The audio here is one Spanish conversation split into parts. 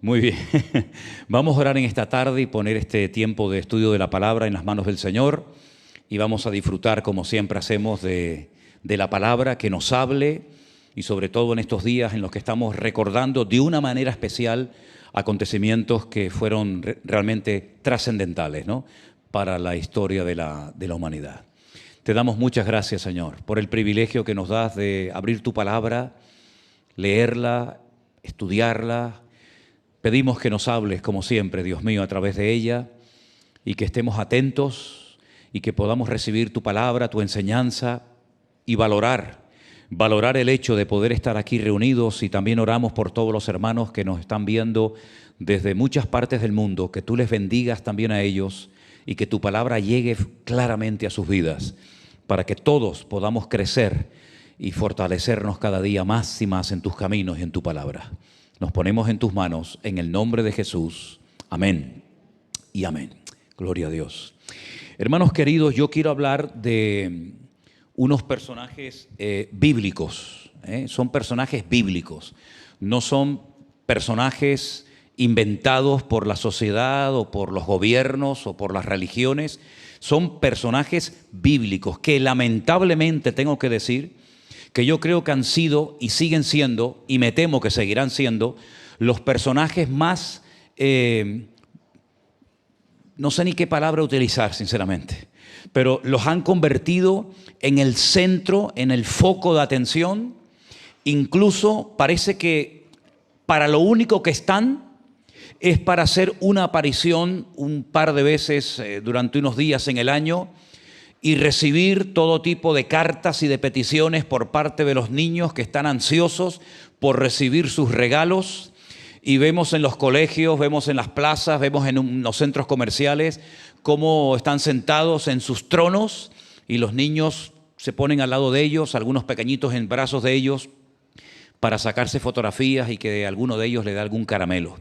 Muy bien. Vamos a orar en esta tarde y poner este tiempo de estudio de la palabra en las manos del Señor y vamos a disfrutar, como siempre hacemos, de la palabra que nos hable y sobre todo en estos días en los que estamos recordando de una manera especial acontecimientos que fueron realmente trascendentales, ¿no?, para la historia de la humanidad. Te damos muchas gracias, Señor, por el privilegio que nos das de abrir tu palabra, leerla, estudiarla. Pedimos que nos hables, como siempre, Dios mío, a través de ella y que estemos atentos y que podamos recibir tu palabra, tu enseñanza y valorar el hecho de poder estar aquí reunidos, y también oramos por todos los hermanos que nos están viendo desde muchas partes del mundo, que tú les bendigas también a ellos y que tu palabra llegue claramente a sus vidas para que todos podamos crecer y fortalecernos cada día más y más en tus caminos y en tu palabra. Nos ponemos en tus manos, en el nombre de Jesús. Amén y amén. Gloria a Dios. Hermanos queridos, yo quiero hablar de unos personajes bíblicos. Son personajes bíblicos. No son personajes inventados por la sociedad o por los gobiernos o por las religiones. Son personajes bíblicos que lamentablemente tengo que decir que yo creo que han sido y siguen siendo, y me temo que seguirán siendo, los personajes más, no sé ni qué palabra utilizar sinceramente, pero los han convertido en el centro, en el foco de atención. Incluso parece que para lo único que están es para hacer una aparición un par de veces durante unos días en el año y recibir todo tipo de cartas y de peticiones por parte de los niños que están ansiosos por recibir sus regalos. Y vemos en los colegios, vemos en las plazas, vemos en los centros comerciales cómo están sentados en sus tronos y los niños se ponen al lado de ellos, algunos pequeñitos en brazos de ellos, para sacarse fotografías y que alguno de ellos le dé algún caramelo.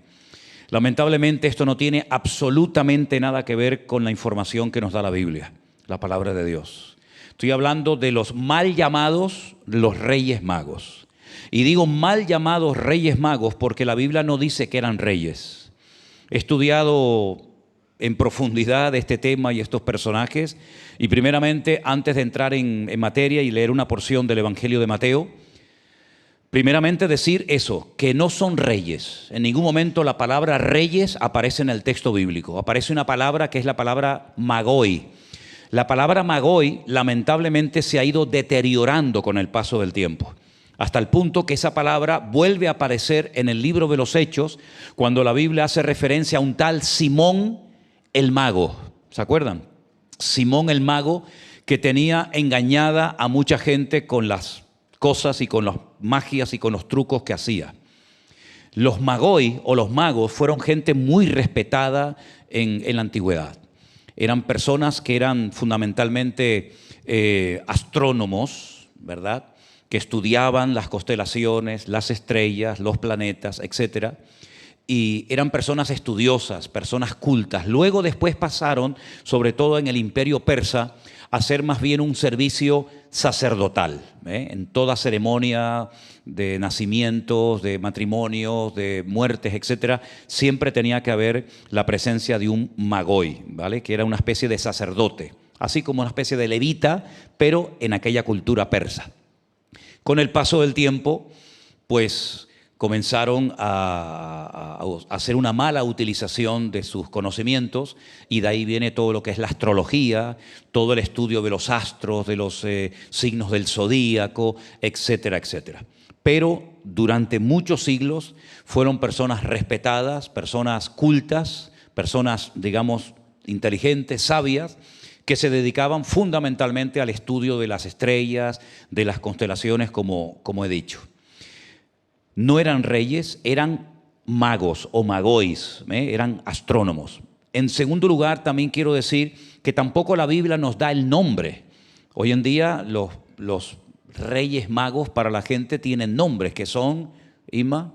Lamentablemente esto no tiene absolutamente nada que ver con la información que nos da la Biblia, la palabra de Dios. Estoy hablando de los mal llamados los Reyes Magos. Y digo mal llamados Reyes Magos porque la Biblia no dice que eran reyes. He estudiado en profundidad este tema y estos personajes. Y primeramente, antes de entrar en materia y leer una porción del Evangelio de Mateo, primeramente decir eso, que no son reyes. En ningún momento la palabra reyes aparece en el texto bíblico. Aparece una palabra que es la palabra magoi. La palabra magoi lamentablemente se ha ido deteriorando con el paso del tiempo, hasta el punto que esa palabra vuelve a aparecer en el libro de los Hechos cuando la Biblia hace referencia a un tal Simón el Mago. ¿Se acuerdan? Simón el Mago, que tenía engañada a mucha gente con las cosas y con las magias y con los trucos que hacía. Los magoi o los magos fueron gente muy respetada en la antigüedad. Eran personas que eran fundamentalmente astrónomos, ¿verdad?, que estudiaban las constelaciones, las estrellas, los planetas, etcétera. Y eran personas estudiosas, personas cultas. Luego después pasaron, sobre todo en el Imperio Persa, a hacer más bien un servicio sacerdotal, en toda ceremonia de nacimientos, de matrimonios, de muertes, etcétera, siempre tenía que haber la presencia de un magoi, ¿vale?, que era una especie de sacerdote, así como una especie de levita, pero en aquella cultura persa. Con el paso del tiempo, pues comenzaron a hacer una mala utilización de sus conocimientos, y de ahí viene todo lo que es la astrología, todo el estudio de los astros, de los signos del zodíaco, etcétera, etcétera. Pero durante muchos siglos fueron personas respetadas, personas cultas, personas, digamos, inteligentes, sabias, que se dedicaban fundamentalmente al estudio de las estrellas, de las constelaciones, como he dicho. No eran reyes, eran magos o magois, eran astrónomos. En segundo lugar, también quiero decir que tampoco la Biblia nos da el nombre. Hoy en día los reyes magos para la gente tienen nombres que son, Isma,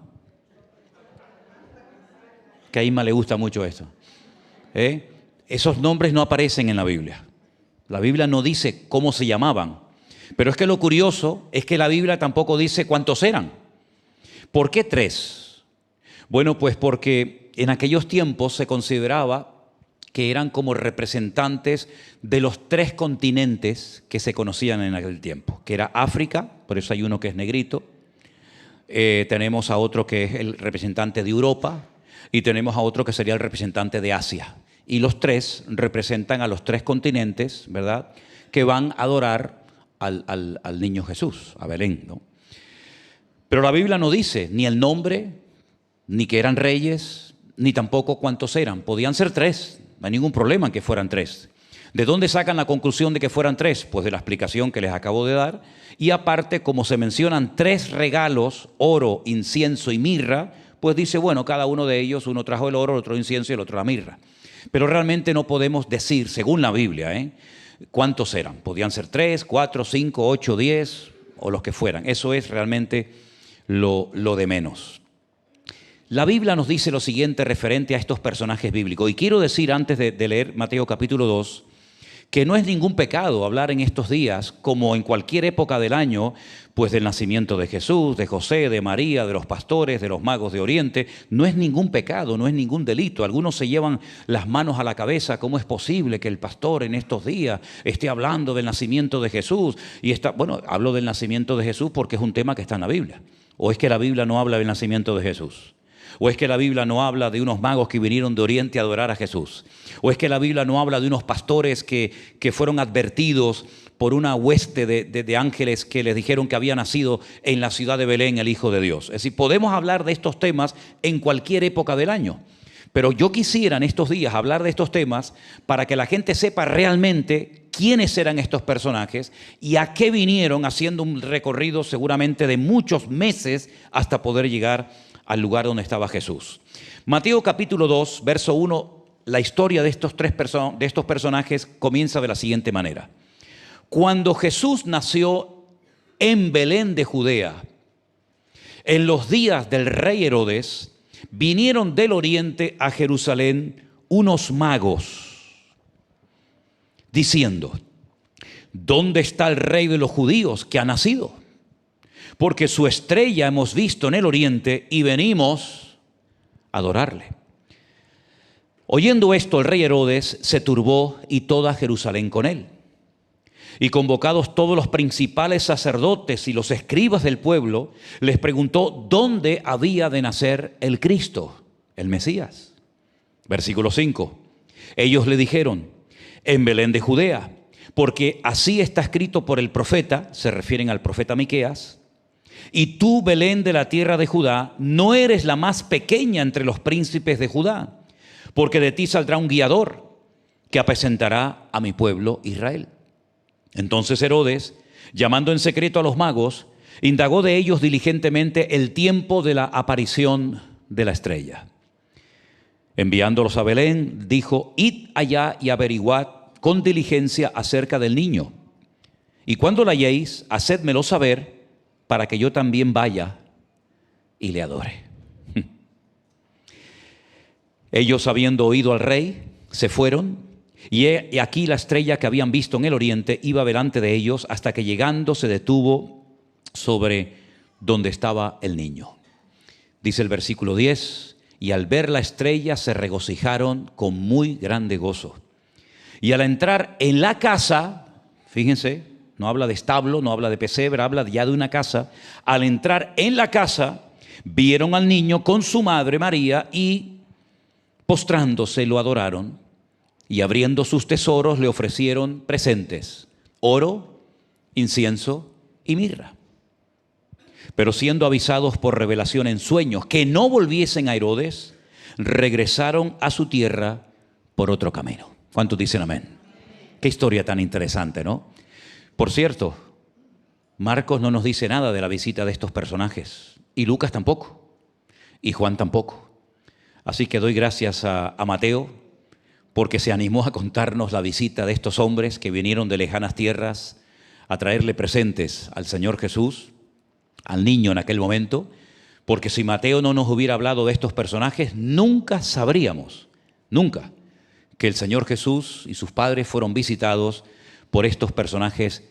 que a Isma le gusta mucho esto. Esos nombres no aparecen en la Biblia. La Biblia no dice cómo se llamaban. Pero es que lo curioso es que la Biblia tampoco dice cuántos eran. ¿Por qué 3? Bueno, pues porque en aquellos tiempos se consideraba que eran como representantes de los 3 continentes que se conocían en aquel tiempo, que era África, por eso hay uno que es negrito, tenemos a otro que es el representante de Europa y tenemos a otro que sería el representante de Asia. Y los 3 representan a los 3 continentes, ¿verdad?, que van a adorar al niño Jesús, a Belén, ¿no? Pero la Biblia no dice ni el nombre, ni que eran reyes, ni tampoco cuántos eran. Podían ser 3, no hay ningún problema en que fueran 3. ¿De dónde sacan la conclusión de que fueran 3? Pues de la explicación que les acabo de dar. Y aparte, como se mencionan 3 regalos, oro, incienso y mirra, pues dice, bueno, cada uno de ellos, uno trajo el oro, el otro incienso y el otro la mirra. Pero realmente no podemos decir, según la Biblia, cuántos eran. Podían ser 3, 4, 5, 8, 10 o los que fueran. Eso es realmente lo de menos. La Biblia nos dice lo siguiente referente a estos personajes bíblicos. Y quiero decir antes de leer Mateo capítulo 2, que no es ningún pecado hablar en estos días, como en cualquier época del año, pues del nacimiento de Jesús, de José, de María, de los pastores, de los magos de Oriente. No es ningún pecado, no es ningún delito. Algunos se llevan las manos a la cabeza. ¿Cómo es posible que el pastor en estos días esté hablando del nacimiento de Jesús? Bueno, hablo del nacimiento de Jesús porque es un tema que está en la Biblia. ¿O es que la Biblia no habla del nacimiento de Jesús? ¿O es que la Biblia no habla de unos magos que vinieron de Oriente a adorar a Jesús? ¿O es que la Biblia no habla de unos pastores que fueron advertidos por una hueste de ángeles que les dijeron que había nacido en la ciudad de Belén el Hijo de Dios? Es decir, podemos hablar de estos temas en cualquier época del año. Pero yo quisiera en estos días hablar de estos temas para que la gente sepa realmente quiénes eran estos personajes y a qué vinieron, haciendo un recorrido seguramente de muchos meses hasta poder llegar al lugar donde estaba Jesús. Mateo capítulo 2, verso 1, la historia de estos personajes comienza de la siguiente manera. Cuando Jesús nació en Belén de Judea, en los días del rey Herodes, vinieron del oriente a Jerusalén unos magos, diciendo, ¿dónde está el rey de los judíos que ha nacido? Porque su estrella hemos visto en el oriente y venimos a adorarle. Oyendo esto, el rey Herodes se turbó y toda Jerusalén con él. Y convocados todos los principales sacerdotes y los escribas del pueblo, les preguntó dónde había de nacer el Cristo, el Mesías. Versículo 5. Ellos le dijeron, en Belén de Judea, porque así está escrito por el profeta, se refieren al profeta Miqueas, y tú, Belén de la tierra de Judá, no eres la más pequeña entre los príncipes de Judá, porque de ti saldrá un guiador que apacentará a mi pueblo Israel. Entonces Herodes, llamando en secreto a los magos, indagó de ellos diligentemente el tiempo de la aparición de la estrella. Enviándolos a Belén, dijo, id allá y averiguad con diligencia acerca del niño. Y cuando la halléis, hacédmelo saber, para que yo también vaya y le adore. Ellos, habiendo oído al rey, se fueron, y aquí la estrella que habían visto en el oriente iba delante de ellos, hasta que llegando se detuvo sobre donde estaba el niño. Dice el versículo 10, y al ver la estrella se regocijaron con muy grande gozo. Y al entrar en la casa, fíjense, no habla de establo, no habla de pesebre, habla ya de una casa. Al entrar en la casa, vieron al niño con su madre María y postrándose lo adoraron. Y abriendo sus tesoros le ofrecieron presentes, oro, incienso y mirra. Pero siendo avisados por revelación en sueños que no volviesen a Herodes, regresaron a su tierra por otro camino. ¿Cuántos dicen amén? Qué historia tan interesante, ¿no? Por cierto, Marcos no nos dice nada de la visita de estos personajes, y Lucas tampoco, y Juan tampoco. Así que doy gracias a Mateo, porque se animó a contarnos la visita de estos hombres que vinieron de lejanas tierras a traerle presentes al Señor Jesús, al niño en aquel momento, porque si Mateo no nos hubiera hablado de estos personajes, nunca sabríamos, nunca, que el Señor Jesús y sus padres fueron visitados por estos personajes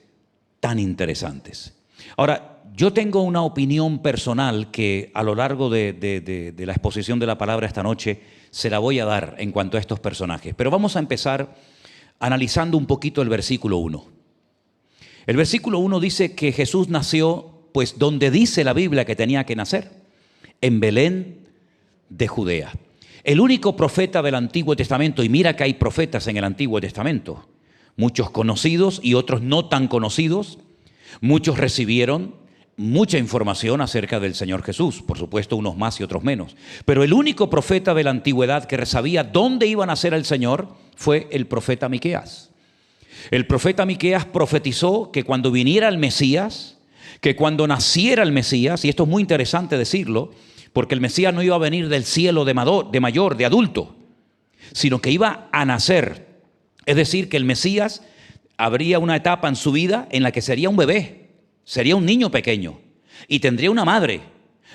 tan interesantes. Ahora, yo tengo una opinión personal que a lo largo de la exposición de la palabra esta noche se la voy a dar en cuanto a estos personajes. Pero vamos a empezar analizando un poquito el versículo 1. El versículo 1 dice que Jesús nació, pues donde dice la Biblia que tenía que nacer, en Belén de Judea. El único profeta del Antiguo Testamento, y mira que hay profetas en el Antiguo Testamento, muchos conocidos y otros no tan conocidos, muchos recibieron mucha información acerca del Señor Jesús, por supuesto unos más y otros menos, pero el único profeta de la antigüedad que sabía dónde iba a nacer el Señor fue el profeta Miqueas. El profeta Miqueas profetizó que cuando viniera el Mesías, que cuando naciera el Mesías, y esto es muy interesante decirlo, porque el Mesías no iba a venir del cielo de mayor, de adulto, sino que iba a nacer. Es decir, que el Mesías habría una etapa en su vida en la que sería un bebé, sería un niño pequeño, y tendría una madre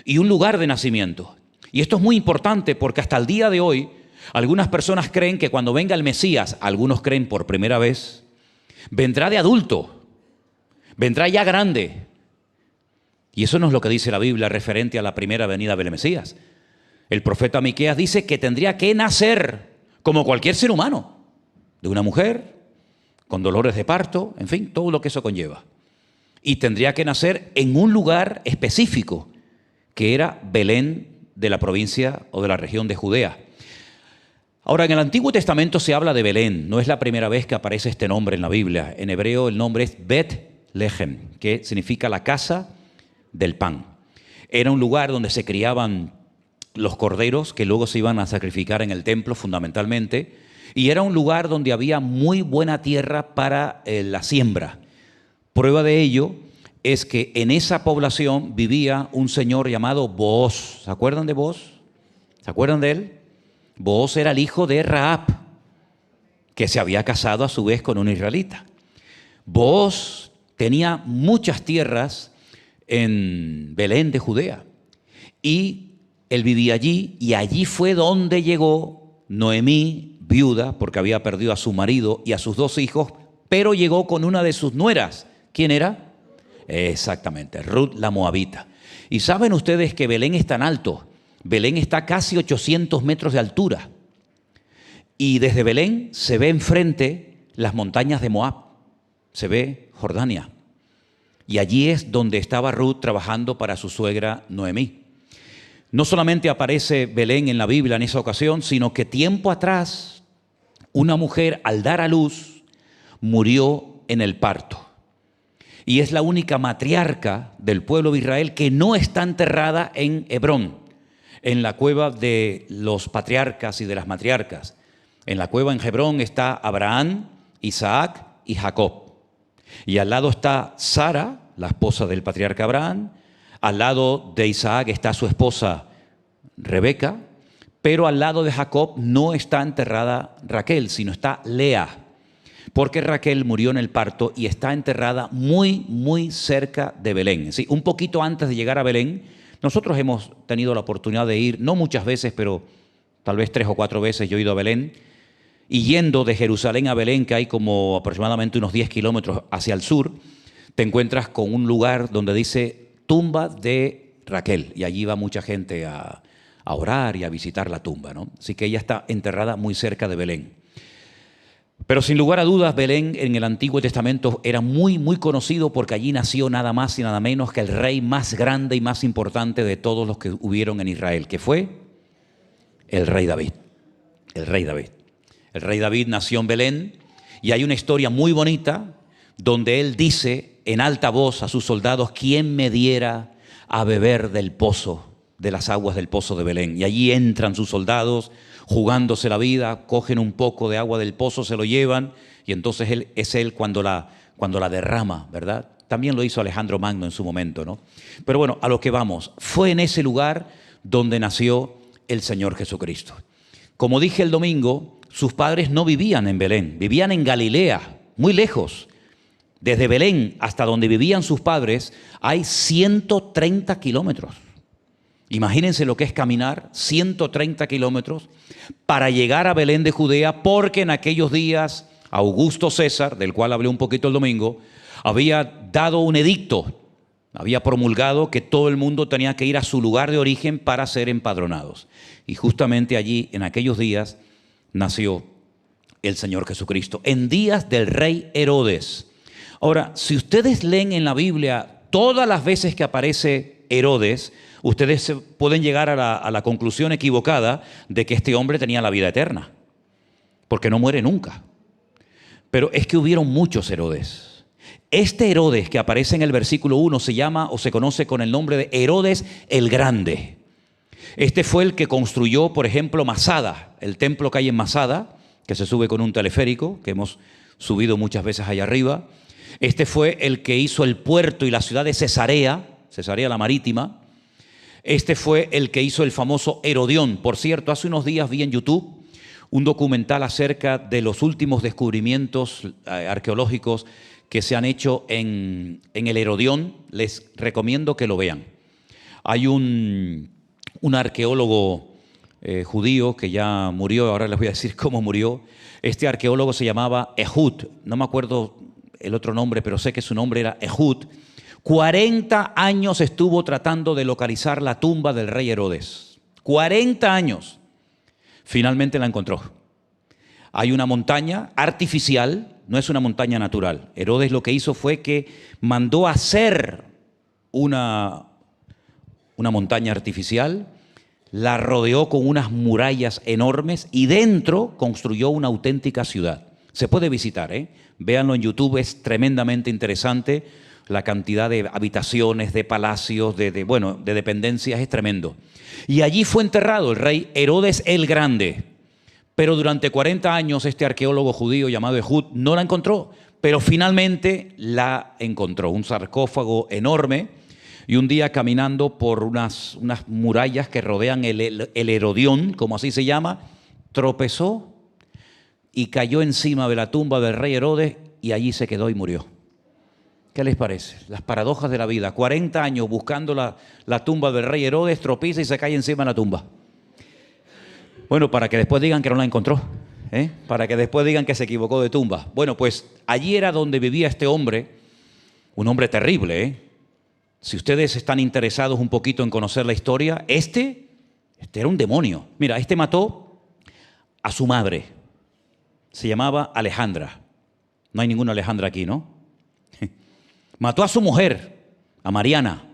y un lugar de nacimiento. Y esto es muy importante porque hasta el día de hoy, algunas personas creen que cuando venga el Mesías, algunos creen por primera vez, vendrá de adulto, vendrá ya grande. Y eso no es lo que dice la Biblia referente a la primera venida del Mesías. El profeta Miqueas dice que tendría que nacer como cualquier ser humano, de una mujer, con dolores de parto, en fin, todo lo que eso conlleva. Y tendría que nacer en un lugar específico, que era Belén de la provincia o de la región de Judea. Ahora, en el Antiguo Testamento se habla de Belén, no es la primera vez que aparece este nombre en la Biblia. En hebreo el nombre es Bet-Lehem, que significa la casa del pan. Era un lugar donde se criaban los corderos que luego se iban a sacrificar en el templo fundamentalmente, y era un lugar donde había muy buena tierra para la siembra. Prueba de ello es que en esa población vivía un señor llamado Booz. ¿Se acuerdan de Booz? ¿Se acuerdan de él? Booz era el hijo de Rahab, que se había casado a su vez con un israelita. Booz tenía muchas tierras en Belén de Judea, y él vivía allí, y allí fue donde llegó Noemí, viuda, porque había perdido a su marido y a sus 2 hijos, pero llegó con una de sus nueras. ¿Quién era? Exactamente, Ruth la Moabita. Y saben ustedes que Belén es tan alto, Belén está casi 800 metros de altura, y desde Belén se ve enfrente las montañas de Moab, se ve Jordania. Y allí es donde estaba Ruth trabajando para su suegra Noemí. No solamente aparece Belén en la Biblia en esa ocasión, sino que tiempo atrás una mujer al dar a luz murió en el parto. Y es la única matriarca del pueblo de Israel que no está enterrada en Hebrón, en la cueva de los patriarcas y de las matriarcas. En la cueva en Hebrón está Abraham, Isaac y Jacob. Y al lado está Sara, la esposa del patriarca Abraham. Al lado de Isaac está su esposa Rebeca. Pero al lado de Jacob no está enterrada Raquel, sino está Lea. Porque Raquel murió en el parto y está enterrada muy, muy cerca de Belén. ¿Sí? Un poquito antes de llegar a Belén, nosotros hemos tenido la oportunidad de ir, no muchas veces, pero tal vez 3 o 4 veces yo he ido a Belén. Y yendo de Jerusalén a Belén, que hay como aproximadamente unos 10 kilómetros hacia el sur, te encuentras con un lugar donde dice tumba de Raquel. Y allí va mucha gente a orar y a visitar la tumba, ¿no? Así que ella está enterrada muy cerca de Belén. Pero sin lugar a dudas, Belén en el Antiguo Testamento era muy, muy conocido porque allí nació nada más y nada menos que el rey más grande y más importante de todos los que hubieron en Israel, que fue el rey David. El rey David. El rey David nació en Belén y hay una historia muy bonita donde él dice en alta voz a sus soldados: ¿quién me diera a beber del pozo, de las aguas del pozo de Belén? Y allí entran sus soldados jugándose la vida, cogen un poco de agua del pozo, se lo llevan, y entonces él cuando la derrama, ¿verdad? También lo hizo Alejandro Magno en su momento, ¿no? Pero bueno, a lo que vamos, fue en ese lugar donde nació el Señor Jesucristo. Como dije el domingo, sus padres no vivían en Belén, vivían en Galilea, muy lejos. Desde Belén hasta donde vivían sus padres hay 130 kilómetros. Imagínense lo que es caminar 130 kilómetros para llegar a Belén de Judea, porque en aquellos días Augusto César, del cual hablé un poquito el domingo, había dado un edicto había promulgado que todo el mundo tenía que ir a su lugar de origen para ser empadronados. Y justamente allí, en aquellos días, nació el Señor Jesucristo, en días del rey Herodes. Ahora, si ustedes leen en la Biblia todas las veces que aparece Herodes, ustedes pueden llegar a la conclusión equivocada de que este hombre tenía la vida eterna, porque no muere nunca. Pero es que hubieron muchos Herodes. Este Herodes que aparece en el versículo 1 se llama o se conoce con el nombre de Herodes el Grande. Este fue el que construyó, por ejemplo, Masada, el templo que hay en Masada, que se sube con un teleférico, que hemos subido muchas veces allá arriba. Este fue el que hizo el puerto y la ciudad de Cesarea la Marítima. Este fue el que hizo el famoso Herodión. Por cierto, hace unos días vi en YouTube un documental acerca de los últimos descubrimientos arqueológicos que se han hecho en el Herodión. Les recomiendo que lo vean. Hay un arqueólogo judío que ya murió, ahora les voy a decir cómo murió. Este arqueólogo se llamaba Ehud, no me acuerdo el otro nombre, pero sé que su nombre era Ehud. 40 años estuvo tratando de localizar la tumba del rey Herodes. 40 años. Finalmente la encontró. Hay una montaña artificial, no es una montaña natural. Herodes lo que hizo fue que mandó hacer una montaña artificial, la rodeó con unas murallas enormes y dentro construyó una auténtica ciudad. Se puede visitar, véanlo en YouTube, es tremendamente interesante. La cantidad de habitaciones, de palacios, de dependencias es tremendo. Y allí fue enterrado el rey Herodes el Grande. Pero durante 40 años este arqueólogo judío llamado Ehud no la encontró, pero finalmente la encontró. Un sarcófago enorme y un día caminando por unas murallas que rodean el Herodión, como así se llama, tropezó y cayó encima de la tumba del rey Herodes y allí se quedó y murió. ¿Qué les parece? Las paradojas de la vida. 40 años buscando la tumba del rey Herodes, tropieza y se cae encima de la tumba. Bueno, para que después digan que no la encontró, para que después digan que se equivocó de tumba. Bueno, pues allí era donde vivía este hombre, un hombre terrible. Si ustedes están interesados un poquito en conocer la historia, este era un demonio. Mira, este mató a su madre, se llamaba Alejandra. No hay ninguna Alejandra aquí, ¿no? Mató a su mujer, a Mariana.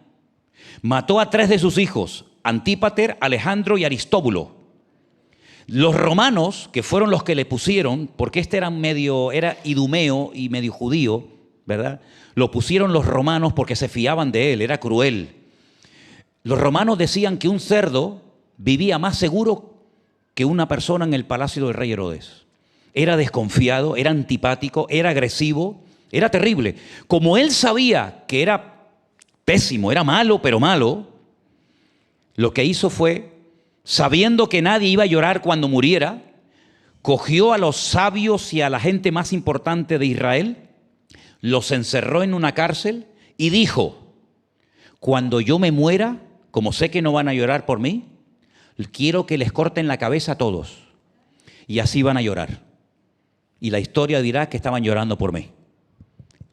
Mató a 3 de sus hijos, Antípater, Alejandro y Aristóbulo. Los romanos, que fueron los que le pusieron, porque este era idumeo y medio judío, ¿verdad? Lo pusieron los romanos porque se fiaban de él, era cruel. Los romanos decían que un cerdo vivía más seguro que una persona en el palacio del rey Herodes. Era desconfiado, era antipático, era agresivo, era terrible. Como él sabía que era pésimo, era malo, pero malo, lo que hizo fue, sabiendo que nadie iba a llorar cuando muriera, cogió a los sabios y a la gente más importante de Israel, los encerró en una cárcel y dijo: cuando yo me muera, como sé que no van a llorar por mí, quiero que les corten la cabeza a todos. Y así van a llorar. Y la historia dirá que estaban llorando por mí.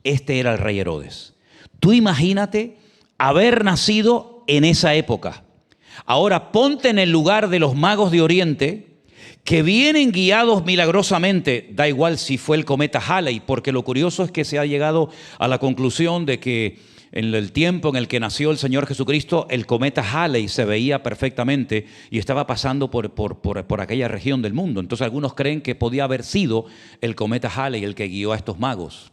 Este era el rey Herodes. Tú imagínate haber nacido en esa época. Ahora ponte en el lugar de los magos de Oriente que vienen guiados milagrosamente, da igual si fue el cometa Halley, porque lo curioso es que se ha llegado a la conclusión de que en el tiempo en el que nació el Señor Jesucristo, el cometa Halley se veía perfectamente y estaba pasando por aquella región del mundo. Entonces algunos creen que podía haber sido el cometa Halley el que guió a estos magos.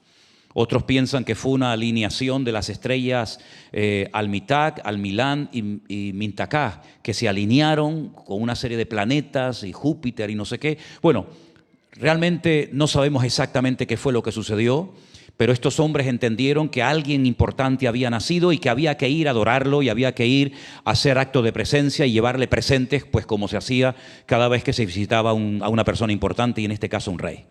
Otros piensan que fue una alineación de las estrellas Almitag, Almilán y Mintakah, que se alinearon con una serie de planetas y Júpiter y no sé qué. Bueno, realmente no sabemos exactamente qué fue lo que sucedió, pero estos hombres entendieron que alguien importante había nacido y que había que ir a adorarlo y había que ir a hacer acto de presencia y llevarle presentes, pues como se hacía cada vez que se visitaba a una persona importante y en este caso un rey.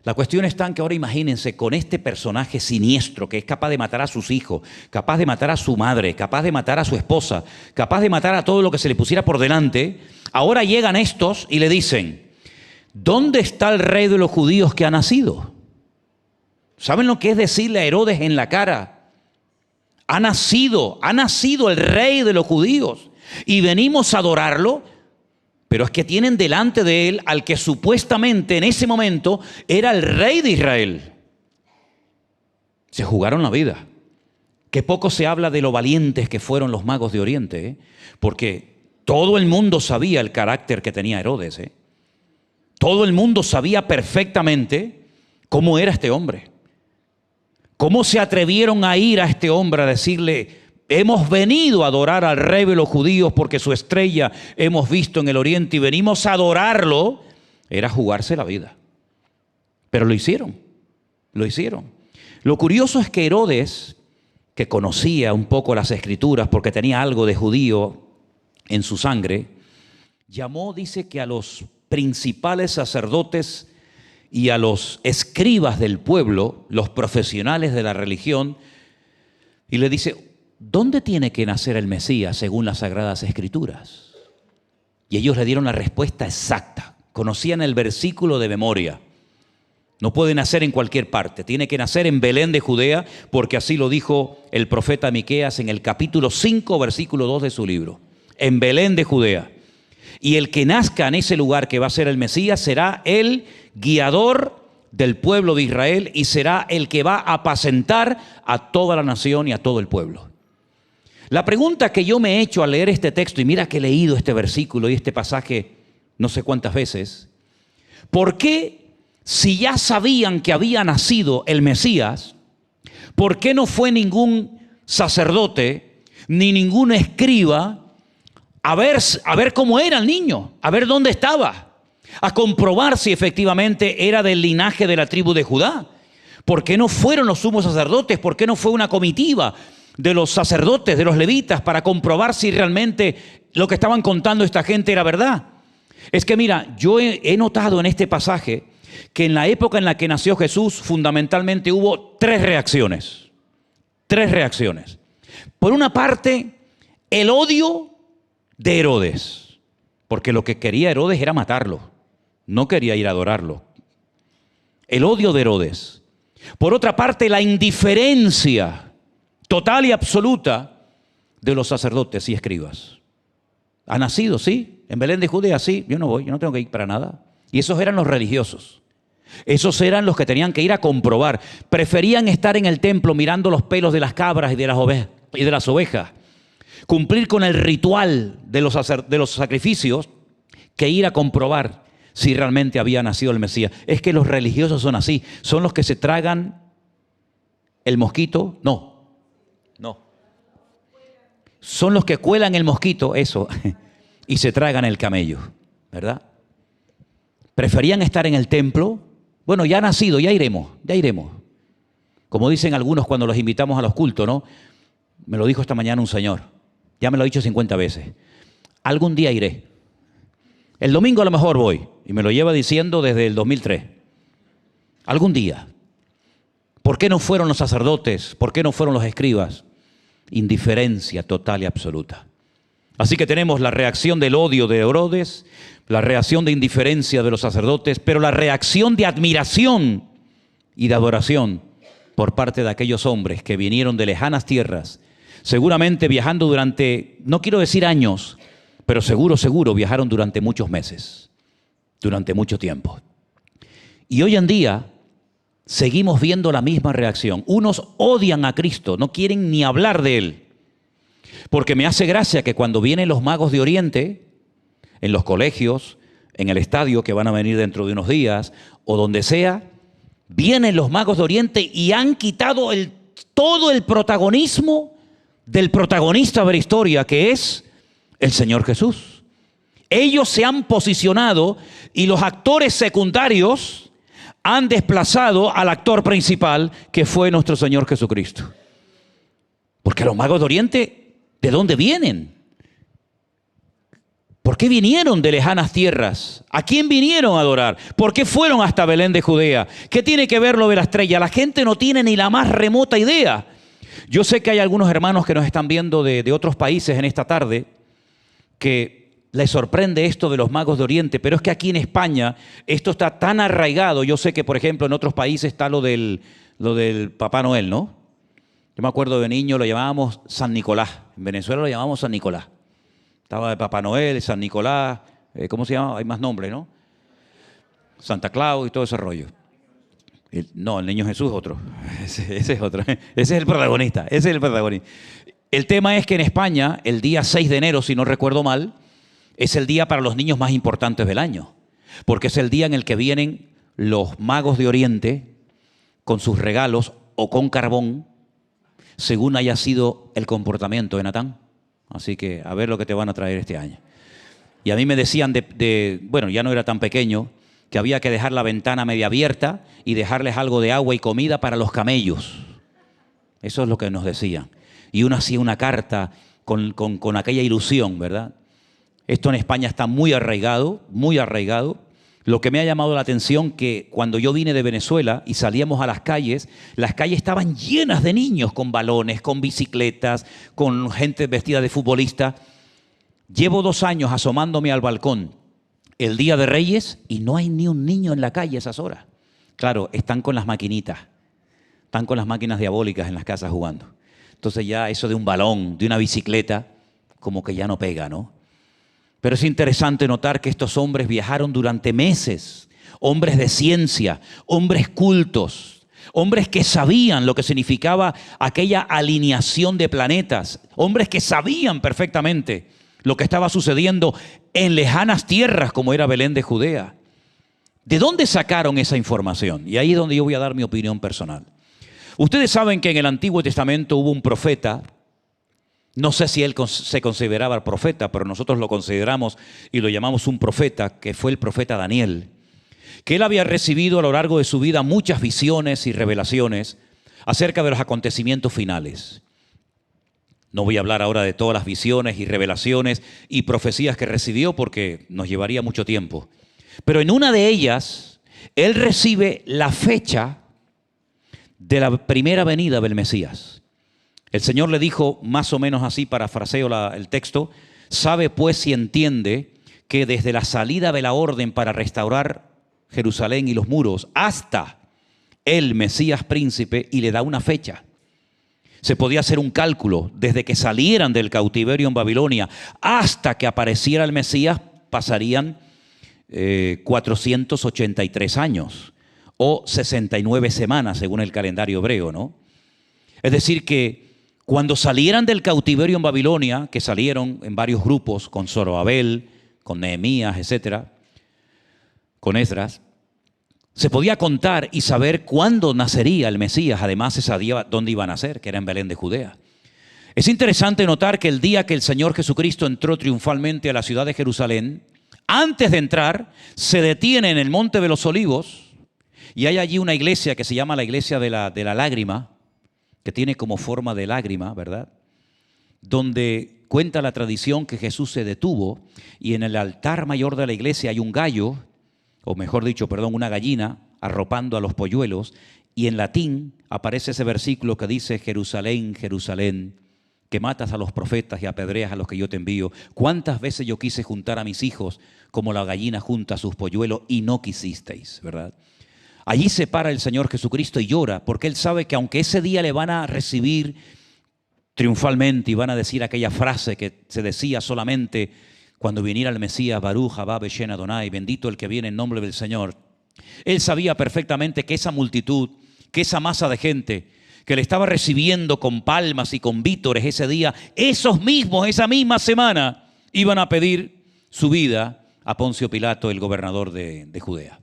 La cuestión está en que ahora imagínense con este personaje siniestro que es capaz de matar a sus hijos, capaz de matar a su madre, capaz de matar a su esposa, capaz de matar a todo lo que se le pusiera por delante. Ahora llegan estos y le dicen: ¿dónde está el rey de los judíos que ha nacido? ¿Saben lo que es decirle a Herodes en la cara ha nacido el rey de los judíos y venimos a adorarlo. Pero es que tienen delante de él al que supuestamente en ese momento era el rey de Israel. Se jugaron la vida. Que poco se habla de lo valientes que fueron los magos de Oriente, ¿eh? Porque todo el mundo sabía el carácter que tenía Herodes, ¿eh? Todo el mundo sabía perfectamente cómo era este hombre. ¿Cómo se atrevieron a ir a este hombre a decirle: hemos venido a adorar al rey de los judíos porque su estrella hemos visto en el oriente y venimos a adorarlo? Era jugarse la vida. Pero lo hicieron, lo hicieron. Lo curioso es que Herodes, que conocía un poco las escrituras porque tenía algo de judío en su sangre, llamó, dice, que a los principales sacerdotes y a los escribas del pueblo, los profesionales de la religión, y le dice: ¿dónde tiene que nacer el Mesías según las Sagradas Escrituras? Y ellos le dieron la respuesta exacta. Conocían el versículo de memoria. No puede nacer en cualquier parte, tiene que nacer en Belén de Judea, porque así lo dijo el profeta Miqueas en el capítulo 5, versículo 2 de su libro. En Belén de Judea. Y el que nazca en ese lugar, que va a ser el Mesías, será el guiador del pueblo de Israel y será el que va a apacentar a toda la nación y a todo el pueblo. La pregunta que yo me he hecho al leer este texto, y mira que he leído este versículo y este pasaje no sé cuántas veces: ¿por qué, si ya sabían que había nacido el Mesías, por qué no fue ningún sacerdote ni ningún escriba a ver cómo era el niño, a ver dónde estaba, a comprobar si efectivamente era del linaje de la tribu de Judá? ¿Por qué no fueron los sumos sacerdotes? ¿Por qué no fue una comitiva de los sacerdotes, de los levitas, para comprobar si realmente lo que estaban contando esta gente era verdad? Es que mira, yo he notado en este pasaje que en la época en la que nació Jesús, fundamentalmente hubo tres reacciones. Tres reacciones. Por una parte, el odio de Herodes, porque lo que quería Herodes era matarlo, no quería ir a adorarlo. El odio de Herodes. Por otra parte, la indiferencia total y absoluta de los sacerdotes y escribas. Ha nacido, sí, en Belén de Judea, sí, yo no voy, yo no tengo que ir para nada. Y esos eran los religiosos. Esos eran los que tenían que ir a comprobar. Preferían estar en el templo mirando los pelos de las cabras y de las ovejas, cumplir con el ritual de los sacrificios, que ir a comprobar si realmente había nacido el Mesías. Es que los religiosos son así, son los que se tragan el mosquito, no. Son los que cuelan el mosquito, eso, y se tragan el camello, ¿verdad? Preferían estar en el templo. Bueno, ya ha nacido, ya iremos. Como dicen algunos cuando los invitamos a los cultos, ¿no? Me lo dijo esta mañana un señor, ya me lo ha dicho 50 veces. Algún día iré. El domingo a lo mejor voy, y me lo lleva diciendo desde el 2003. Algún día. ¿Por qué no fueron los sacerdotes? ¿Por qué no fueron los escribas? Indiferencia total y absoluta. Así que tenemos la reacción del odio de Herodes, la reacción de indiferencia de los sacerdotes, pero la reacción de admiración y de adoración por parte de aquellos hombres que vinieron de lejanas tierras, seguramente viajando durante, no quiero decir años, pero seguro viajaron durante muchos meses, durante mucho tiempo. Y hoy en día seguimos viendo la misma reacción. Unos odian a Cristo, no quieren ni hablar de Él. Porque me hace gracia que cuando vienen los magos de Oriente, en los colegios, en el estadio que van a venir dentro de unos días, o donde sea, vienen los magos de Oriente y han quitado todo el protagonismo del protagonista de la historia, que es el Señor Jesús. Ellos se han posicionado y los actores secundarios han desplazado al actor principal, que fue nuestro Señor Jesucristo. Porque los magos de Oriente, ¿de dónde vienen? ¿Por qué vinieron de lejanas tierras? ¿A quién vinieron a adorar? ¿Por qué fueron hasta Belén de Judea? ¿Qué tiene que ver lo de la estrella? La gente no tiene ni la más remota idea. Yo sé que hay algunos hermanos que nos están viendo de otros países en esta tarde que les sorprende esto de los magos de Oriente, pero es que aquí en España esto está tan arraigado. Yo sé que, por ejemplo, en otros países está lo del Papá Noel, ¿no? Yo me acuerdo de niño, lo llamábamos San Nicolás. En Venezuela lo llamábamos San Nicolás. Estaba de Papá Noel, San Nicolás, ¿cómo se llama? Hay más nombres, ¿no? Santa Claus y todo ese rollo. No, el niño Jesús es otro. Ese es otro. Ese es el protagonista. Ese es el protagonista. El tema es que en España, el día 6 de enero, si no recuerdo mal, es el día para los niños más importantes del año. Porque es el día en el que vienen los magos de Oriente con sus regalos o con carbón, según haya sido el comportamiento de Natán. Así que a ver lo que te van a traer este año. Y a mí me decían, bueno, ya no era tan pequeño, que había que dejar la ventana media abierta y dejarles algo de agua y comida para los camellos. Eso es lo que nos decían. Y uno hacía una carta con aquella ilusión, ¿verdad? Esto en España está muy arraigado, muy arraigado. Lo que me ha llamado la atención que cuando yo vine de Venezuela y salíamos a las calles estaban llenas de niños con balones, con bicicletas, con gente vestida de futbolista. Llevo 2 años asomándome al balcón el Día de Reyes y no hay ni un niño en la calle a esas horas. Claro, están con las maquinitas, están con las máquinas diabólicas en las casas jugando. Entonces ya eso de un balón, de una bicicleta, como que ya no pega, ¿no? Pero es interesante notar que estos hombres viajaron durante meses, hombres de ciencia, hombres cultos, hombres que sabían lo que significaba aquella alineación de planetas, hombres que sabían perfectamente lo que estaba sucediendo en lejanas tierras como era Belén de Judea. ¿De dónde sacaron esa información? Y ahí es donde yo voy a dar mi opinión personal. Ustedes saben que en el Antiguo Testamento hubo un profeta. No sé si él se consideraba profeta, pero nosotros lo consideramos y lo llamamos un profeta, que fue el profeta Daniel, que él había recibido a lo largo de su vida muchas visiones y revelaciones acerca de los acontecimientos finales. No voy a hablar ahora de todas las visiones y revelaciones y profecías que recibió porque nos llevaría mucho tiempo. Pero en una de ellas, él recibe la fecha de la primera venida del Mesías. El Señor le dijo, más o menos así, parafraseo el texto, sabe pues y entiende que desde la salida de la orden para restaurar Jerusalén y los muros hasta el Mesías príncipe, y le da una fecha. Se podía hacer un cálculo, desde que salieran del cautiverio en Babilonia hasta que apareciera el Mesías, pasarían 483 años o 69 semanas según el calendario hebreo, ¿no? Es decir que cuando salieran del cautiverio en Babilonia, que salieron en varios grupos, con Zorobabel, con Nehemías, etcétera, con Esdras, se podía contar y saber cuándo nacería el Mesías. Además se sabía dónde iba a nacer, que era en Belén de Judea. Es interesante notar que el día que el Señor Jesucristo entró triunfalmente a la ciudad de Jerusalén, antes de entrar, se detiene en el Monte de los Olivos y hay allí una iglesia que se llama la iglesia de la lágrima, que tiene como forma de lágrima, ¿verdad? Donde cuenta la tradición que Jesús se detuvo y en el altar mayor de la iglesia hay un gallo, o mejor dicho, una gallina arropando a los polluelos, y en latín aparece ese versículo que dice: Jerusalén, Jerusalén, que matas a los profetas y apedreas a los que yo te envío. ¿Cuántas veces yo quise juntar a mis hijos como la gallina junta a sus polluelos y no quisisteis, ¿verdad? Allí se para el Señor Jesucristo y llora, porque Él sabe que aunque ese día le van a recibir triunfalmente y van a decir aquella frase que se decía solamente cuando viniera el Mesías, Baruch haba Beshem Adonai, bendito el que viene en nombre del Señor, Él sabía perfectamente que esa multitud, que esa masa de gente que le estaba recibiendo con palmas y con vítores ese día, esos mismos, esa misma semana, iban a pedir su vida a Poncio Pilato, el gobernador de Judea.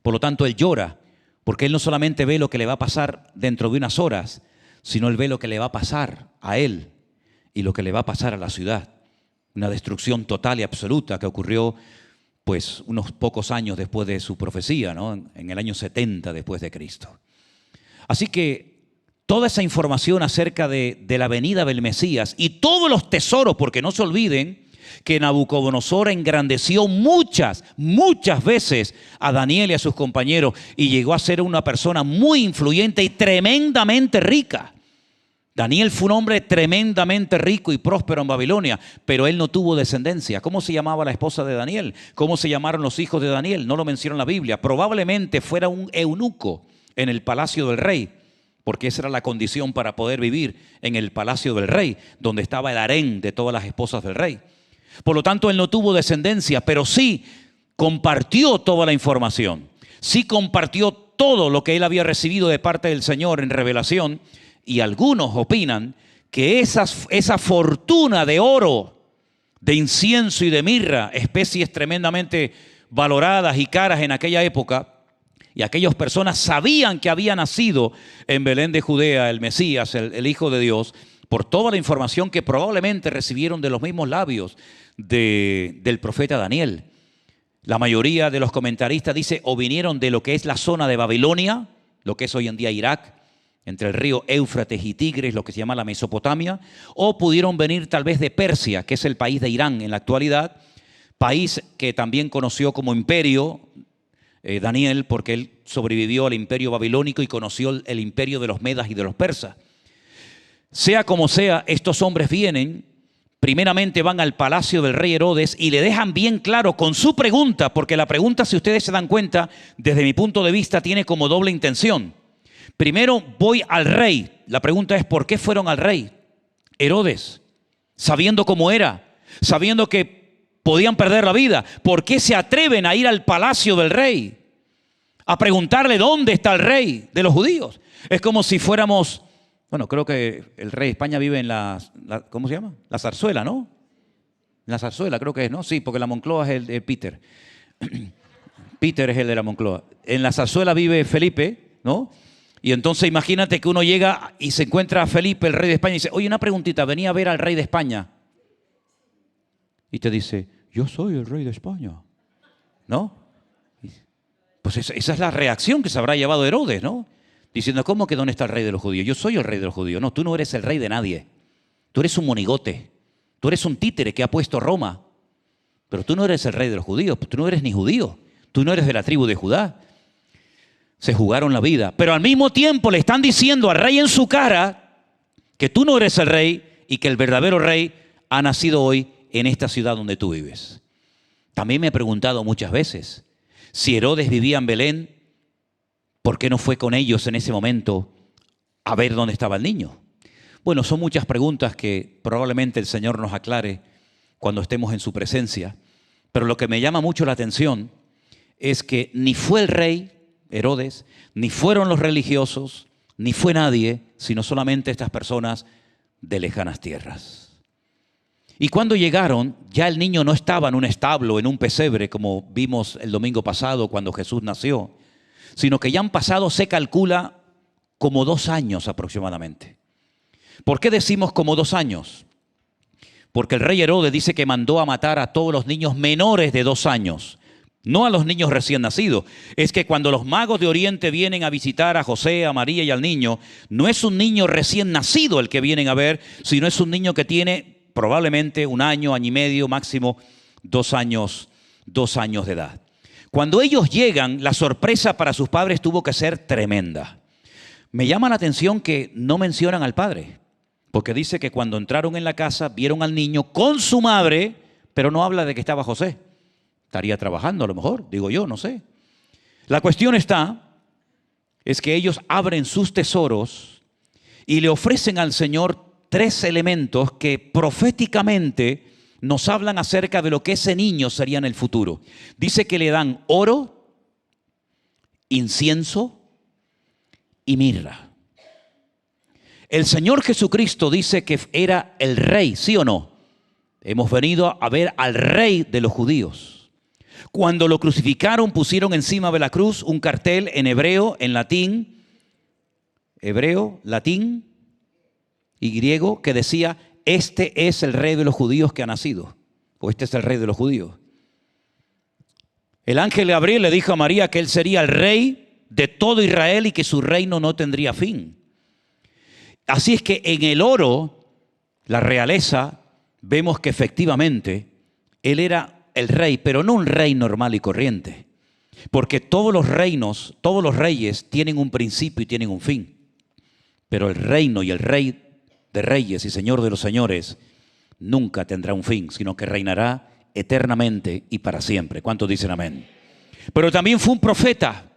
Por lo tanto, Él llora, porque Él no solamente ve lo que le va a pasar dentro de unas horas, sino Él ve lo que le va a pasar a Él y lo que le va a pasar a la ciudad. Una destrucción total y absoluta que ocurrió pues unos pocos años después de su profecía, ¿no? En el año 70 después de Cristo. Así que toda esa información acerca de la venida del Mesías y todos los tesoros, porque no se olviden que Nabucodonosor engrandeció muchas veces a Daniel y a sus compañeros y llegó a ser una persona muy influyente y tremendamente rica. Daniel fue un hombre tremendamente rico y próspero en Babilonia, pero él no tuvo descendencia. ¿Cómo se llamaba la esposa de Daniel? ¿Cómo se llamaron los hijos de Daniel? No lo menciona en la Biblia. Probablemente fuera un eunuco en el palacio del rey, porque esa era la condición para poder vivir en el palacio del rey, donde estaba el harén de todas las esposas del rey. Por lo tanto, él no tuvo descendencia, pero sí compartió toda la información. Sí compartió todo lo que él había recibido de parte del Señor en revelación. Y algunos opinan que esa fortuna de oro, de incienso y de mirra, especies tremendamente valoradas y caras en aquella época, y aquellas personas sabían que había nacido en Belén de Judea el Mesías, el Hijo de Dios, por toda la información que probablemente recibieron de los mismos labios del profeta Daniel. La mayoría de los comentaristas dice o vinieron de lo que es la zona de Babilonia, lo que es hoy en día Irak, entre el río Éufrates y Tigris, lo que se llama la Mesopotamia, o pudieron venir tal vez de Persia, que es el país de Irán en la actualidad, país que también conoció como imperio Daniel, porque él sobrevivió al imperio babilónico y conoció el imperio de los medas y de los persas. Sea como sea, estos hombres vienen, primeramente van al palacio del rey Herodes y le dejan bien claro con su pregunta, porque la pregunta, si ustedes se dan cuenta, desde mi punto de vista, tiene como doble intención. Primero, voy al rey. La pregunta es, ¿por qué fueron al rey Herodes? Sabiendo cómo era, sabiendo que podían perder la vida. ¿Por qué se atreven a ir al palacio del rey? A preguntarle dónde está el rey de los judíos. Es como si fuéramos, bueno, creo que el rey de España vive en ¿cómo se llama? La Zarzuela, ¿no? En la Zarzuela creo que es, ¿no? Sí, porque la Moncloa es el de Peter. Peter es el de la Moncloa. En la Zarzuela vive Felipe, ¿no? Y entonces imagínate que uno llega y se encuentra a Felipe, el rey de España, y dice, oye, una preguntita, venía a ver al rey de España. Y te dice, yo soy el rey de España, ¿no? Pues esa es la reacción que se habrá llevado Herodes, ¿no? Diciendo, ¿cómo que dónde está el rey de los judíos? Yo soy el rey de los judíos. No, tú no eres el rey de nadie. Tú eres un monigote. Tú eres un títere que ha puesto Roma. Pero tú no eres el rey de los judíos. Tú no eres ni judío. Tú no eres de la tribu de Judá. Se jugaron la vida. Pero al mismo tiempo le están diciendo al rey en su cara que tú no eres el rey y que el verdadero rey ha nacido hoy en esta ciudad donde tú vives. También me he preguntado muchas veces, si Herodes vivía en Belén, ¿por qué no fue con ellos en ese momento a ver dónde estaba el niño? Bueno, son muchas preguntas que probablemente el Señor nos aclare cuando estemos en su presencia. Pero lo que me llama mucho la atención es que ni fue el rey Herodes, ni fueron los religiosos, ni fue nadie, sino solamente estas personas de lejanas tierras. Y cuando llegaron, ya el niño no estaba en un establo, en un pesebre, como vimos el domingo pasado cuando Jesús nació, sino que ya han pasado, se calcula, como 2 años aproximadamente. ¿Por qué decimos como 2 años? Porque el rey Herodes dice que mandó a matar a todos los niños menores de 2 años, no a los niños recién nacidos. Es que cuando los magos de Oriente vienen a visitar a José, a María y al niño, no es un niño recién nacido el que vienen a ver, sino es un niño que tiene probablemente 1 año, año y medio, máximo 2 años de edad. Cuando ellos llegan, la sorpresa para sus padres tuvo que ser tremenda. Me llama la atención que no mencionan al padre, porque dice que cuando entraron en la casa vieron al niño con su madre, pero no habla de que estaba José. Estaría trabajando a lo mejor, digo yo, no sé. La cuestión es que ellos abren sus tesoros y le ofrecen al Señor 3 elementos que proféticamente nos hablan acerca de lo que ese niño sería en el futuro. Dice que le dan oro, incienso y mirra. El Señor Jesucristo dice que era el rey, ¿sí o no? Hemos venido a ver al rey de los judíos. Cuando lo crucificaron, pusieron encima de la cruz un cartel en hebreo, en latín, y griego, que decía, este es el rey de los judíos que ha nacido, o este es el rey de los judíos. El ángel Gabriel le dijo a María que él sería el rey de todo Israel y que su reino no tendría fin. Así es que en el oro, la realeza, vemos que efectivamente él era el rey, pero no un rey normal y corriente, porque todos los reinos, todos los reyes tienen un principio y tienen un fin, pero el reino y el rey de reyes y señor de los señores nunca tendrá un fin, sino que reinará eternamente y para siempre. ¿Cuántos dicen amén? Pero también fue un profeta,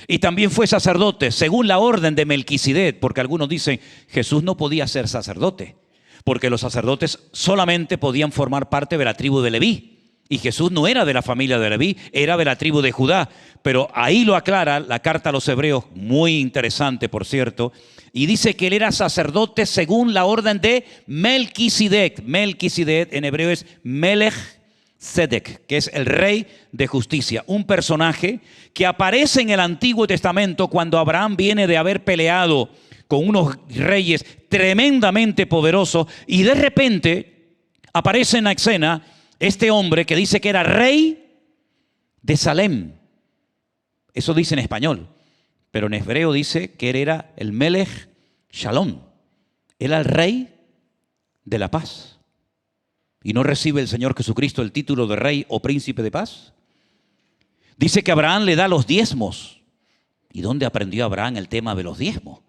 Y también fue sacerdote, según la orden de Melquisedec, porque algunos dicen Jesús no podía ser sacerdote, porque los sacerdotes solamente podían formar parte de la tribu de Leví. Y Jesús no era de la familia de Leví, era de la tribu de Judá. Pero ahí lo aclara la carta a los Hebreos, muy interesante por cierto, y dice que él era sacerdote según la orden de Melquisedec. Melquisedec en hebreo es Melech Sedec, que es el rey de justicia, un personaje que aparece en el Antiguo Testamento cuando Abraham viene de haber peleado con unos reyes tremendamente poderosos y de repente aparece en la escena este hombre que dice que era rey de Salem. Eso dice en español, pero en hebreo dice que él era el Melech Shalom. Era el rey de la paz. ¿Y no recibe el Señor Jesucristo el título de rey o príncipe de paz? Dice que Abraham le da los diezmos. ¿Y dónde aprendió Abraham el tema de los diezmos?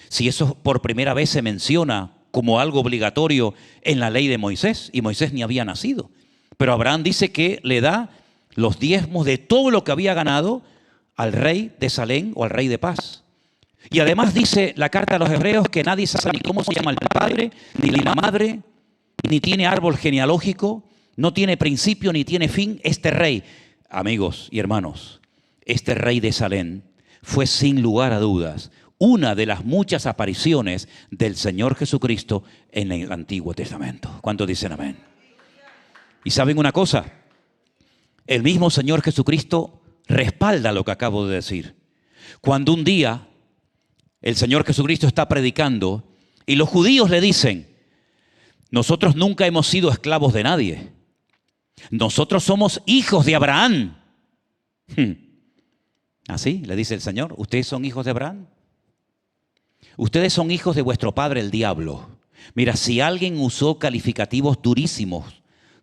Si eso por primera vez se menciona como algo obligatorio en la ley de Moisés, y Moisés ni había nacido. Pero Abraham dice que le da los diezmos de todo lo que había ganado al rey de Salem o al rey de paz. Y además dice la carta a los Hebreos que nadie sabe ni cómo se llama el padre, ni la madre, ni tiene árbol genealógico, no tiene principio ni tiene fin. Este rey, amigos y hermanos, este rey de Salem fue sin lugar a dudas una de las muchas apariciones del Señor Jesucristo en el Antiguo Testamento. ¿Cuántos dicen amén? Y saben una cosa, el mismo Señor Jesucristo respalda lo que acabo de decir. Cuando un día el Señor Jesucristo está predicando y los judíos le dicen: nosotros nunca hemos sido esclavos de nadie. Nosotros somos hijos de Abraham. ¿Así? Le dice el Señor. ¿Ustedes son hijos de Abraham? Ustedes son hijos de vuestro padre el diablo. Mira, si alguien usó calificativos durísimos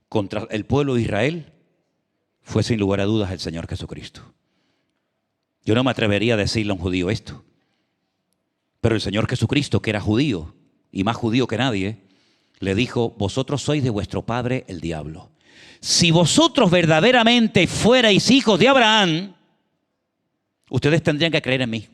contra el pueblo de Israel, fue sin lugar a dudas el Señor Jesucristo. Yo no me atrevería a decirle a un judío esto. Pero el Señor Jesucristo, que era judío, y más judío que nadie, le dijo: vosotros sois de vuestro padre el diablo. Si vosotros verdaderamente fuerais hijos de Abraham, ustedes tendrían que creer en mí.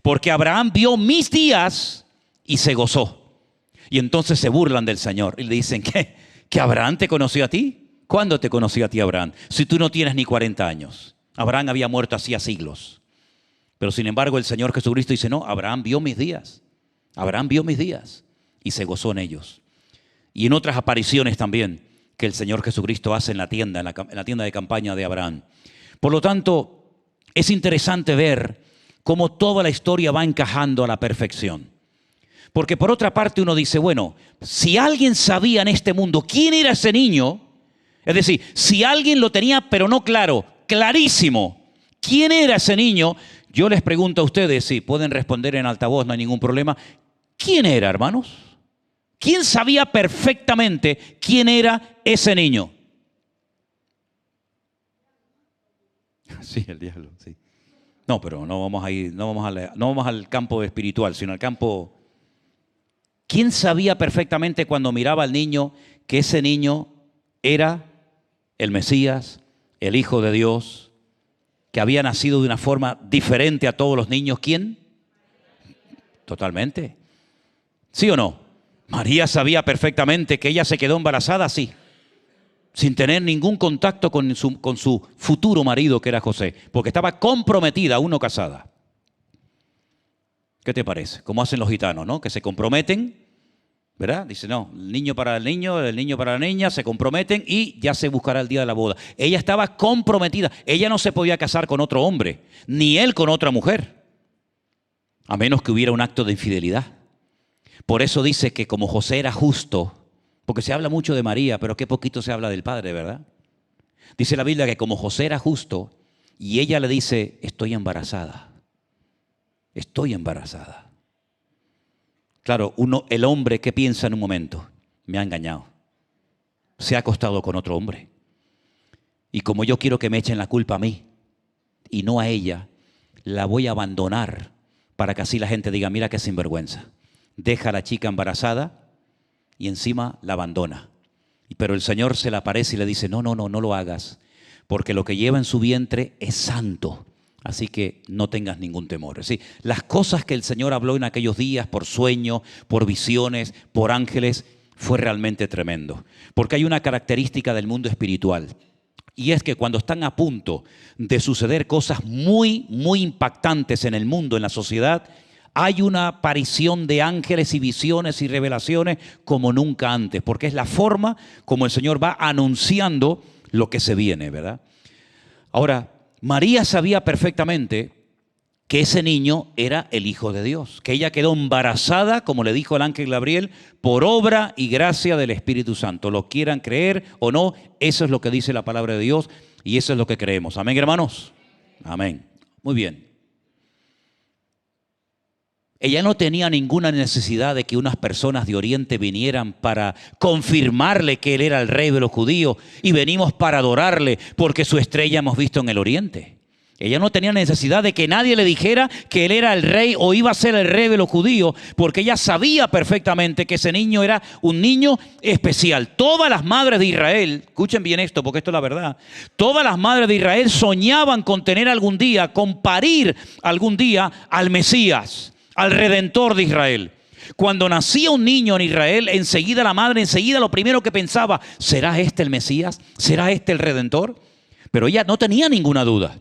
Porque Abraham vio mis días y se gozó. Y entonces se burlan del Señor y le dicen: ¿que Abraham te conoció a ti? ¿Cuándo te conoció a ti Abraham? Si tú no tienes ni 40 años. Abraham había muerto hacía siglos. Pero sin embargo el Señor Jesucristo dice: no, Abraham vio mis días. Abraham vio mis días y se gozó en ellos. Y en otras apariciones también que el Señor Jesucristo hace en la tienda de campaña de Abraham. Por lo tanto, es interesante ver cómo toda la historia va encajando a la perfección. Porque por otra parte uno dice: bueno, si alguien sabía en este mundo quién era ese niño, es decir, si alguien lo tenía pero no claro, clarísimo, quién era ese niño, yo les pregunto a ustedes, si pueden responder en altavoz, no hay ningún problema, ¿quién era, hermanos? ¿Quién sabía perfectamente quién era ese niño? Sí, el diablo, sí. No, pero no vamos al campo espiritual, sino al campo. ¿Quién sabía perfectamente cuando miraba al niño que ese niño era el Mesías, el Hijo de Dios, que había nacido de una forma diferente a todos los niños? ¿Quién? Totalmente. ¿Sí o no? María sabía perfectamente que ella se quedó embarazada, sí, sin tener ningún contacto con su futuro marido, que era José, porque estaba comprometida, aún no casada. ¿Qué te parece? Como hacen los gitanos, ¿no? Que se comprometen, ¿verdad? Dice: no, el niño para el niño para la niña, se comprometen y ya se buscará el día de la boda. Ella estaba comprometida, ella no se podía casar con otro hombre, ni él con otra mujer, a menos que hubiera un acto de infidelidad. Por eso dice que como José era justo, porque se habla mucho de María, pero qué poquito se habla del padre, ¿verdad? Dice la Biblia que como José era justo, y ella le dice: estoy embarazada. Estoy embarazada. Claro, el hombre, ¿qué piensa en un momento? Me ha engañado. Se ha acostado con otro hombre. Y como yo quiero que me echen la culpa a mí y no a ella, la voy a abandonar para que así la gente diga: mira qué sinvergüenza. Deja a la chica embarazada y encima la abandona. Pero el Señor se le aparece y le dice: no lo hagas, porque lo que lleva en su vientre es santo, Así que no tengas ningún temor. Sí, las cosas que el Señor habló en aquellos días por sueños, por visiones, por ángeles, fue realmente tremendo. Porque hay una característica del mundo espiritual. Y es que cuando están a punto de suceder cosas muy, muy impactantes en el mundo, en la sociedad, hay una aparición de ángeles y visiones y revelaciones como nunca antes. Porque es la forma como el Señor va anunciando lo que se viene, ¿verdad? Ahora, María sabía perfectamente que ese niño era el Hijo de Dios, que ella quedó embarazada, como le dijo el ángel Gabriel, por obra y gracia del Espíritu Santo. Lo quieran creer o no, eso es lo que dice la palabra de Dios y eso es lo que creemos. Amén, hermanos. Amén. Muy bien. Ella no tenía ninguna necesidad de que unas personas de Oriente vinieran para confirmarle que él era el rey de los judíos y venimos para adorarle porque su estrella hemos visto en el Oriente. Ella no tenía necesidad de que nadie le dijera que él era el rey o iba a ser el rey de los judíos, porque ella sabía perfectamente que ese niño era un niño especial. Todas las madres de Israel, escuchen bien esto porque esto es la verdad, todas las madres de Israel soñaban con tener algún día, con parir algún día al Mesías, al Redentor de Israel. Cuando nacía un niño en Israel, enseguida la madre, enseguida lo primero que pensaba, ¿será este el Mesías? ¿Será este el Redentor? Pero ella no tenía ninguna duda.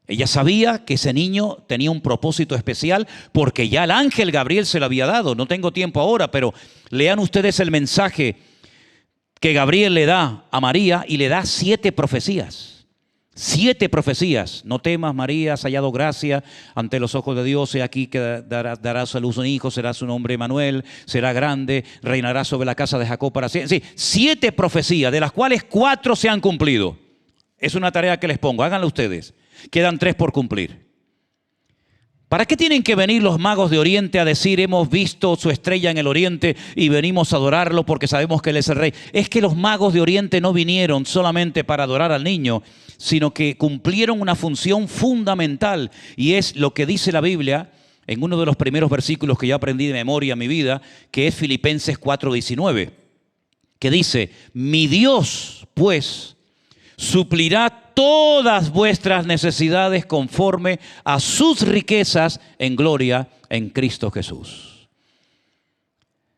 Ella sabía que ese niño tenía un propósito especial porque ya el ángel Gabriel se lo había dado. No tengo tiempo ahora, pero lean ustedes el mensaje que Gabriel le da a María y le da 7 profecías. 7 profecías. No temas, María, has hallado gracia ante los ojos de Dios. He aquí que darás a luz un hijo, será su nombre Emmanuel, será grande, reinará sobre la casa de Jacob para siempre. Sí, 7 profecías, de las cuales 4 se han cumplido. Es una tarea que les pongo, háganlo ustedes. Quedan 3 por cumplir. ¿Para qué tienen que venir los magos de Oriente a decir hemos visto su estrella en el Oriente y venimos a adorarlo porque sabemos que Él es el Rey? Es que los magos de Oriente no vinieron solamente para adorar al niño, sino que cumplieron una función fundamental y es lo que dice la Biblia en uno de los primeros versículos que yo aprendí de memoria en mi vida, que es Filipenses 4:19, que dice, mi Dios pues suplirá todas vuestras necesidades conforme a sus riquezas en gloria en Cristo Jesús.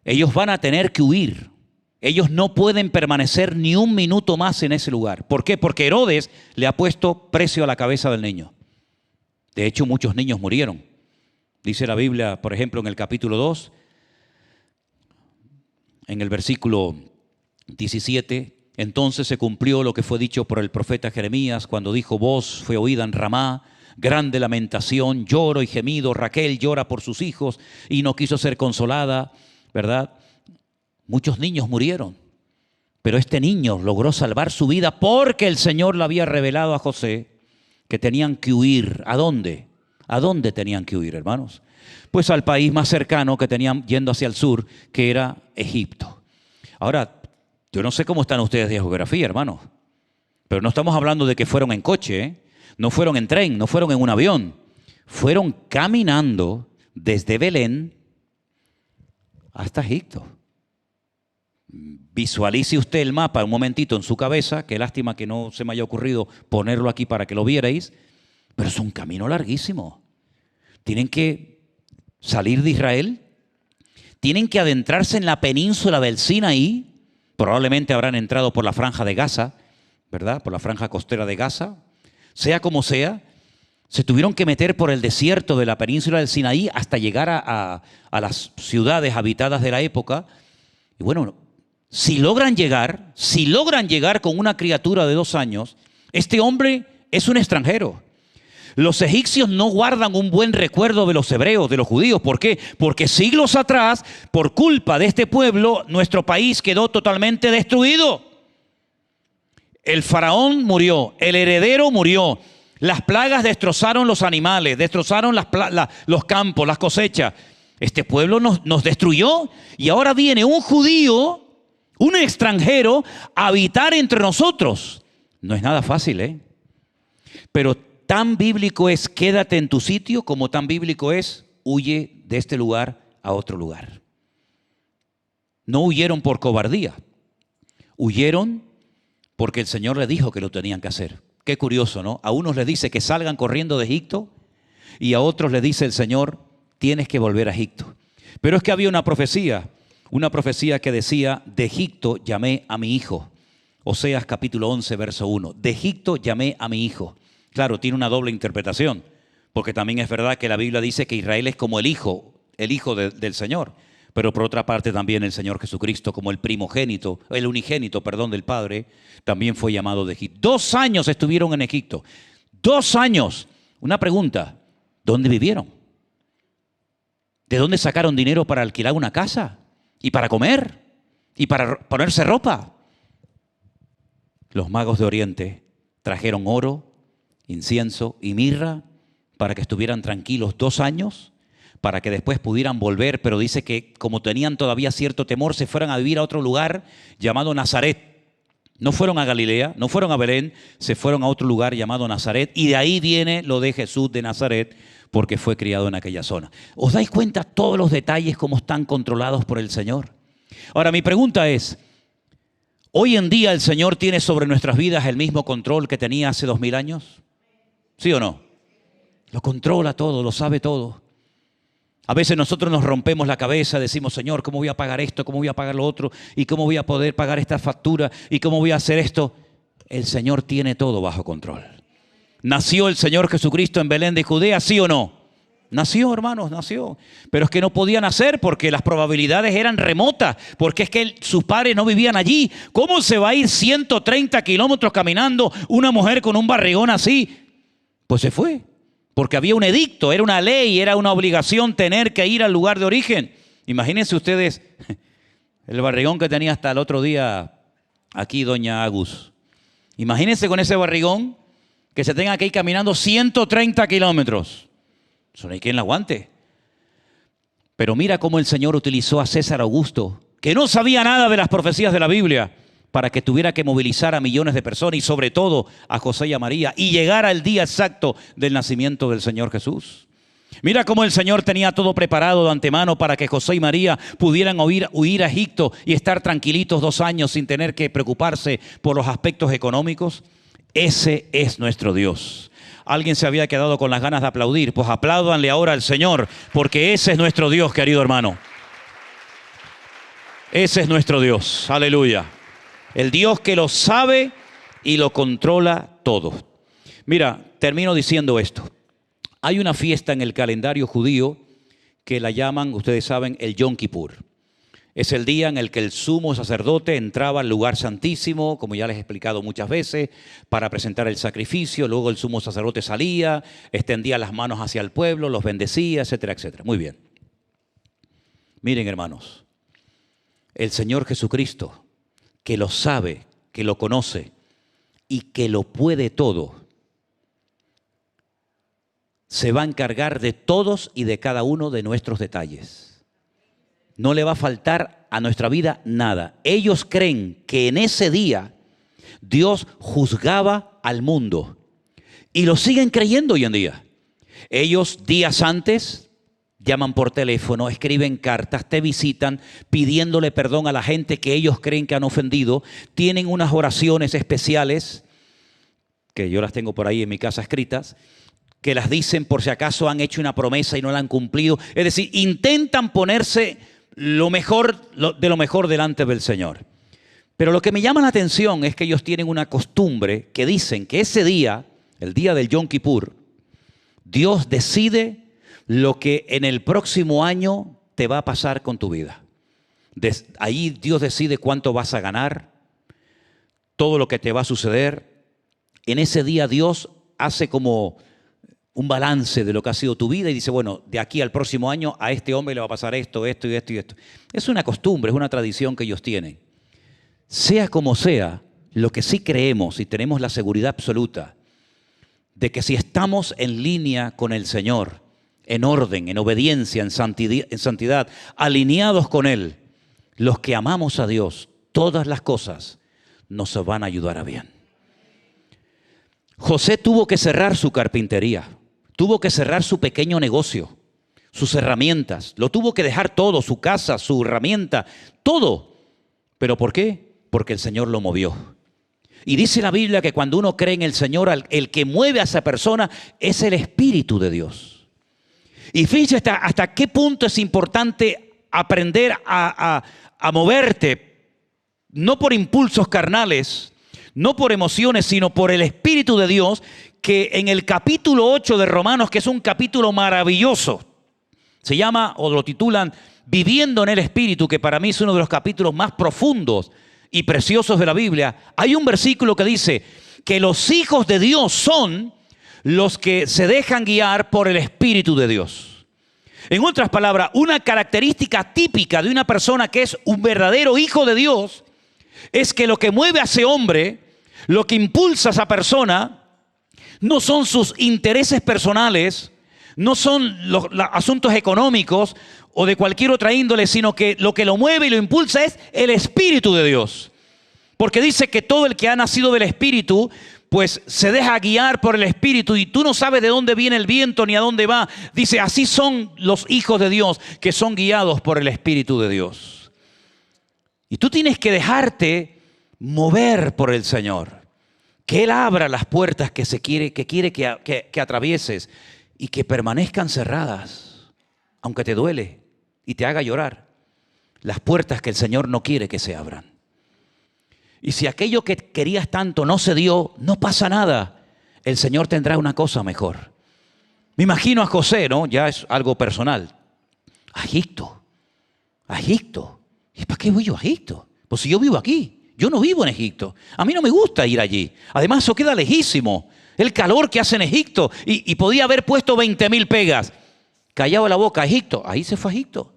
Ellos van a tener que huir. Ellos no pueden permanecer ni un minuto más en ese lugar. ¿Por qué? Porque Herodes le ha puesto precio a la cabeza del niño. De hecho, muchos niños murieron. Dice la Biblia, por ejemplo, en el capítulo 2, en el versículo 17, entonces se cumplió lo que fue dicho por el profeta Jeremías cuando dijo, voz fue oída en Ramá, grande lamentación, lloro y gemido, Raquel llora por sus hijos y no quiso ser consolada, ¿verdad? Muchos niños murieron, pero este niño logró salvar su vida porque el Señor le había revelado a José que tenían que huir. ¿A dónde? ¿A dónde tenían que huir, hermanos? Pues al país más cercano que tenían yendo hacia el sur, que era Egipto. Ahora, yo no sé cómo están ustedes de geografía, hermanos, pero no estamos hablando de que fueron en coche, ¿eh? No fueron en tren, no fueron en un avión. Fueron caminando desde Belén hasta Egipto. Visualice usted el mapa un momentito en su cabeza, qué lástima que no se me haya ocurrido ponerlo aquí para que lo vierais, pero es un camino larguísimo. Tienen que salir de Israel, tienen que adentrarse en la península del Sinaí. Probablemente habrán entrado por la franja de Gaza, ¿verdad? Por la franja costera de Gaza. Sea como sea, se tuvieron que meter por el desierto de la península del Sinaí hasta llegar a las ciudades habitadas de la época. Y bueno, si logran llegar con una criatura de 2 años, este hombre es un extranjero. Los egipcios no guardan un buen recuerdo de los hebreos, de los judíos. ¿Por qué? Porque siglos atrás, por culpa de este pueblo, nuestro país quedó totalmente destruido. El faraón murió, el heredero murió. Las plagas destrozaron los animales, destrozaron los campos, las cosechas. Este pueblo nos destruyó y ahora viene un judío, un extranjero, a habitar entre nosotros. No es nada fácil, ¿eh? Pero tan bíblico es quédate en tu sitio como tan bíblico es huye de este lugar a otro lugar. No huyeron por cobardía, huyeron porque el Señor le dijo que lo tenían que hacer. Qué curioso, ¿no? A unos les dice que salgan corriendo de Egipto y a otros les dice el Señor, tienes que volver a Egipto. Pero es que había una profecía que decía, de Egipto llamé a mi hijo. Oseas capítulo 11, verso 1. De Egipto llamé a mi hijo. Claro, tiene una doble interpretación, porque también es verdad que la Biblia dice que Israel es como el hijo del Señor. Pero por otra parte también el Señor Jesucristo, como el unigénito del Padre, también fue llamado de Egipto. 2 años estuvieron en Egipto. 2 años. Una pregunta, ¿dónde vivieron? ¿De dónde sacaron dinero para alquilar una casa? ¿Y para comer? ¿Y para ponerse ropa? Los magos de Oriente trajeron oro, incienso y mirra para que estuvieran tranquilos 2 años, para que después pudieran volver, pero dice que como tenían todavía cierto temor, se fueran a vivir a otro lugar llamado Nazaret. No fueron a Galilea, no fueron a Belén, se fueron a otro lugar llamado Nazaret, y de ahí viene lo de Jesús de Nazaret, porque fue criado en aquella zona. ¿Os dais cuenta todos los detalles cómo están controlados por el Señor? Ahora, mi pregunta es, ¿hoy en día el Señor tiene sobre nuestras vidas el mismo control que tenía hace 2000 años? ¿Sí o no? Lo controla todo, lo sabe todo. A veces nosotros nos rompemos la cabeza, decimos, Señor, ¿cómo voy a pagar esto? ¿Cómo voy a pagar lo otro? ¿Y cómo voy a poder pagar esta factura? ¿Y cómo voy a hacer esto? El Señor tiene todo bajo control. ¿Nació el Señor Jesucristo en Belén de Judea, sí o no? Nació, hermanos, nació. Pero es que no podía nacer porque las probabilidades eran remotas, porque es que sus padres no vivían allí. ¿Cómo se va a ir 130 kilómetros caminando una mujer con un barrigón así? Pues se fue. Porque había un edicto, era una ley, era una obligación tener que ir al lugar de origen. Imagínense ustedes el barrigón que tenía hasta el otro día aquí doña Agus. Imagínense con ese barrigón que se tenga que ir caminando 130 kilómetros. Eso no hay quien la aguante. Pero mira cómo el Señor utilizó a César Augusto, que no sabía nada de las profecías de la Biblia, para que tuviera que movilizar a millones de personas y sobre todo a José y a María y llegara el día exacto del nacimiento del Señor Jesús. Mira cómo el Señor tenía todo preparado de antemano para que José y María pudieran huir a Egipto y estar tranquilitos 2 años sin tener que preocuparse por los aspectos económicos. Ese es nuestro Dios. Alguien se había quedado con las ganas de aplaudir, pues apláudanle ahora al Señor, porque ese es nuestro Dios, querido hermano. Ese es nuestro Dios, aleluya. El Dios que lo sabe y lo controla todo. Mira, termino diciendo esto. Hay una fiesta en el calendario judío que la llaman, ustedes saben, el Yom Kippur. Es el día en el que el sumo sacerdote entraba al lugar santísimo, como ya les he explicado muchas veces, para presentar el sacrificio. Luego el sumo sacerdote salía, extendía las manos hacia el pueblo, los bendecía, etcétera, etcétera. Muy bien. Miren, hermanos, el Señor Jesucristo, que lo sabe, que lo conoce y que lo puede todo, se va a encargar de todos y de cada uno de nuestros detalles. No le va a faltar a nuestra vida nada. Ellos creen que en ese día Dios juzgaba al mundo y lo siguen creyendo hoy en día. Ellos días antes llaman por teléfono, escriben cartas, te visitan pidiéndole perdón a la gente que ellos creen que han ofendido. Tienen unas oraciones especiales, que yo las tengo por ahí en mi casa escritas, que las dicen por si acaso han hecho una promesa y no la han cumplido. Es decir, intentan ponerse lo mejor delante del Señor. Pero lo que me llama la atención es que ellos tienen una costumbre que dicen que ese día, el día del Yom Kippur, Dios decide lo que en el próximo año te va a pasar con tu vida. Ahí Dios decide cuánto vas a ganar, todo lo que te va a suceder. En ese día Dios hace como un balance de lo que ha sido tu vida y dice, bueno, de aquí al próximo año a este hombre le va a pasar esto, esto y esto y esto. Es una costumbre, es una tradición que ellos tienen. Sea como sea, lo que sí creemos y tenemos la seguridad absoluta de que si estamos en línea con el Señor, en orden, en obediencia, en santidad, alineados con Él, los que amamos a Dios, todas las cosas nos van a ayudar a bien. José tuvo que cerrar su carpintería, tuvo que cerrar su pequeño negocio, sus herramientas, lo tuvo que dejar todo, su casa, su herramienta, todo. ¿Pero por qué? Porque el Señor lo movió. Y dice la Biblia que cuando uno cree en el Señor, el que mueve a esa persona es el Espíritu de Dios. Y fíjense hasta qué punto es importante aprender a moverte, no por impulsos carnales, no por emociones, sino por el Espíritu de Dios, que en el capítulo 8 de Romanos, que es un capítulo maravilloso, se llama, o lo titulan, Viviendo en el Espíritu, que para mí es uno de los capítulos más profundos y preciosos de la Biblia. Hay un versículo que dice que los hijos de Dios son los que se dejan guiar por el Espíritu de Dios. En otras palabras, una característica típica de una persona que es un verdadero hijo de Dios es que lo que mueve a ese hombre, lo que impulsa a esa persona, no son sus intereses personales, no son los asuntos económicos o de cualquier otra índole, sino que lo mueve y lo impulsa es el Espíritu de Dios. Porque dice que todo el que ha nacido del Espíritu, pues se deja guiar por el Espíritu, y tú no sabes de dónde viene el viento ni a dónde va. Dice, así son los hijos de Dios, que son guiados por el Espíritu de Dios. Y tú tienes que dejarte mover por el Señor. Que Él abra las puertas que quiere que atravieses y que permanezcan cerradas, aunque te duele y te haga llorar. Las puertas que el Señor no quiere que se abran. Y si aquello que querías tanto no se dio, no pasa nada. El Señor tendrá una cosa mejor. Me imagino a José, ¿no? Ya es algo personal. A Egipto. ¿Y para qué voy yo a Egipto? Pues si yo vivo aquí. Yo no vivo en Egipto. A mí no me gusta ir allí. Además, eso queda lejísimo. El calor que hace en Egipto. Y podía haber puesto 20.000 pegas. Callado la boca, Egipto. Ahí se fue a Egipto.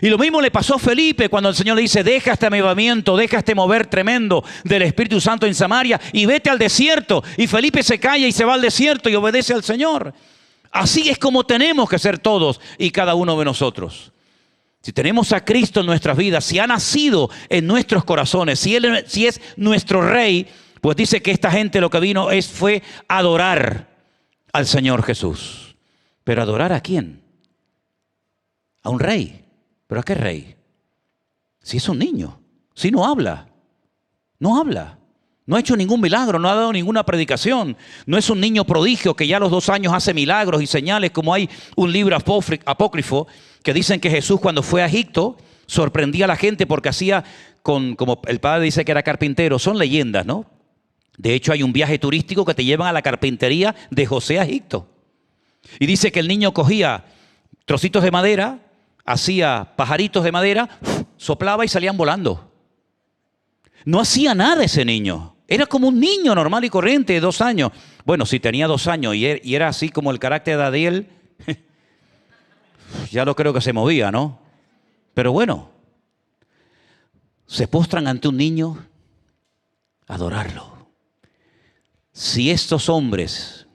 Y lo mismo le pasó a Felipe cuando el Señor le dice, deja este avivamiento, deja este mover tremendo del Espíritu Santo en Samaria y vete al desierto. Y Felipe se calla y se va al desierto y obedece al Señor. Así es como tenemos que ser todos y cada uno de nosotros. Si tenemos a Cristo en nuestras vidas, si ha nacido en nuestros corazones, si es nuestro Rey, pues dice que esta gente lo que vino fue adorar al Señor Jesús. ¿Pero adorar a quién? A un rey. ¿Pero a qué rey? Si es un niño, si no habla, no ha hecho ningún milagro, no ha dado ninguna predicación, no es un niño prodigio que ya a los 2 años hace milagros y señales, como hay un libro apócrifo que dicen que Jesús cuando fue a Egipto sorprendía a la gente porque hacía, como el padre dice que era carpintero, son leyendas, ¿no? De hecho hay un viaje turístico que te llevan a la carpintería de José a Egipto. Y dice que el niño cogía trocitos de madera, hacía pajaritos de madera, soplaba y salían volando. No hacía nada ese niño. Era como un niño normal y corriente de 2 años. Bueno, si tenía 2 años y era así como el carácter de Adiel, ya lo creo que se movía, ¿no? Pero bueno, se postran ante un niño a adorarlo. Si estos hombres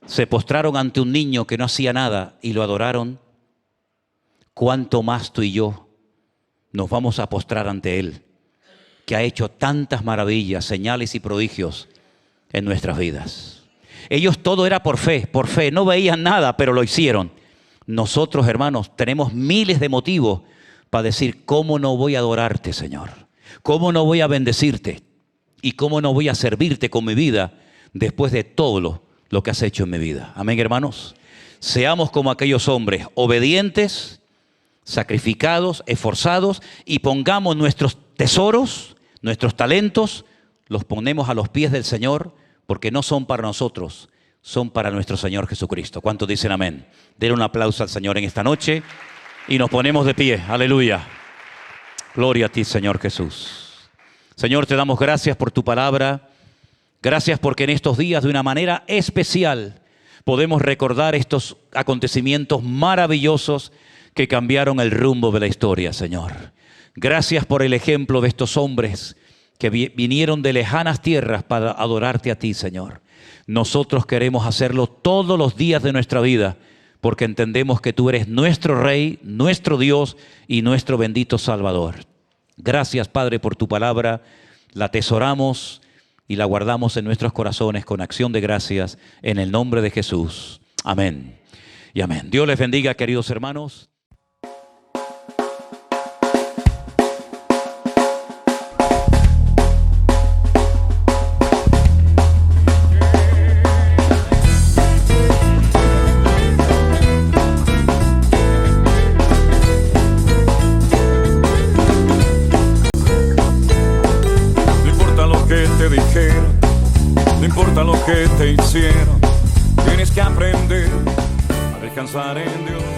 se postraron ante un niño que no hacía nada y lo adoraron, ¿cuánto más tú y yo nos vamos a postrar ante Él, que ha hecho tantas maravillas, señales y prodigios en nuestras vidas? Ellos todo era por fe, no veían nada, pero lo hicieron. Nosotros, hermanos, tenemos miles de motivos para decir, ¿cómo no voy a adorarte, Señor? ¿Cómo no voy a bendecirte? ¿Y cómo no voy a servirte con mi vida después de todo lo que has hecho en mi vida? Amén, hermanos. Seamos como aquellos hombres, obedientes, sacrificados, esforzados, y pongamos nuestros tesoros, nuestros talentos, los ponemos a los pies del Señor, porque no son para nosotros, son para nuestro Señor Jesucristo. ¿Cuántos dicen amén? Denle un aplauso al Señor en esta noche y nos ponemos de pie. Aleluya. Gloria a ti, Señor Jesús. Señor, te damos gracias por tu palabra. Gracias porque en estos días, de una manera especial, podemos recordar estos acontecimientos maravillosos que cambiaron el rumbo de la historia, Señor. Gracias por el ejemplo de estos hombres que vinieron de lejanas tierras para adorarte a ti, Señor. Nosotros queremos hacerlo todos los días de nuestra vida, porque entendemos que tú eres nuestro Rey, nuestro Dios y nuestro bendito Salvador. Gracias, Padre, por tu palabra. La atesoramos y la guardamos en nuestros corazones con acción de gracias en el nombre de Jesús. Amén y amén. Dios les bendiga, queridos hermanos. No importa lo que te hicieron, tienes que aprender a descansar en Dios.